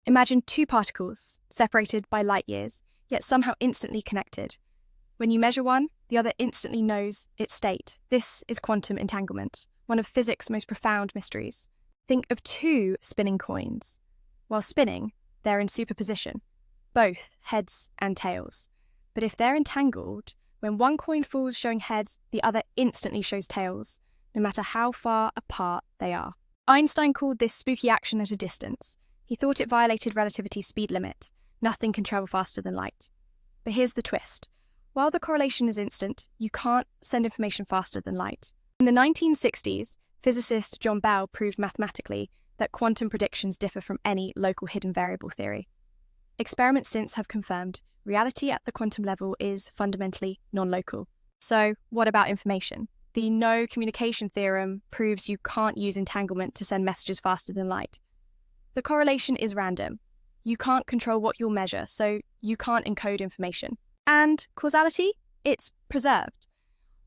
Imagine two particles, separated by light years, yet somehow instantly connected. When you measure one, the other instantly knows its state. This is quantum entanglement, one of physics' most profound mysteries. Think of two spinning coins. While spinning, they're in superposition, both heads and tails. But if they're entangled, when one coin falls showing heads, the other instantly shows tails, no matter how far apart they are. Einstein called this spooky action at a distance. He thought it violated relativity's speed limit. Nothing can travel faster than light. But here's the twist. While the correlation is instant, you can't send information faster than light. In the 1960s, physicist John Bell proved mathematically that quantum predictions differ from any local hidden variable theory. Experiments since have confirmed reality at the quantum level is fundamentally non-local. So, what about information? The no communication theorem proves you can't use entanglement to send messages faster than light. The correlation is random. You can't control what you'll measure, so you can't encode information. And causality? It's preserved.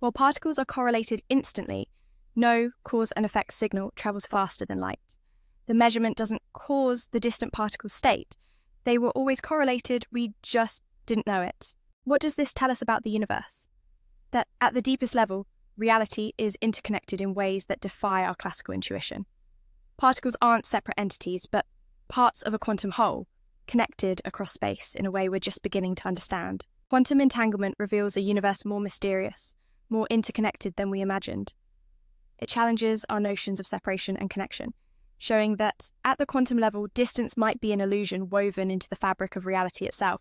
While particles are correlated instantly, no cause and effect signal travels faster than light. The measurement doesn't cause the distant particle's state. They were always correlated, we just didn't know it. What does this tell us about the universe? That at the deepest level, reality is interconnected in ways that defy our classical intuition. Particles aren't separate entities, but parts of a quantum whole, connected across space in a way we're just beginning to understand. Quantum entanglement reveals a universe more mysterious, more interconnected than we imagined. It challenges our notions of separation and connection, showing that at the quantum level, distance might be an illusion woven into the fabric of reality itself.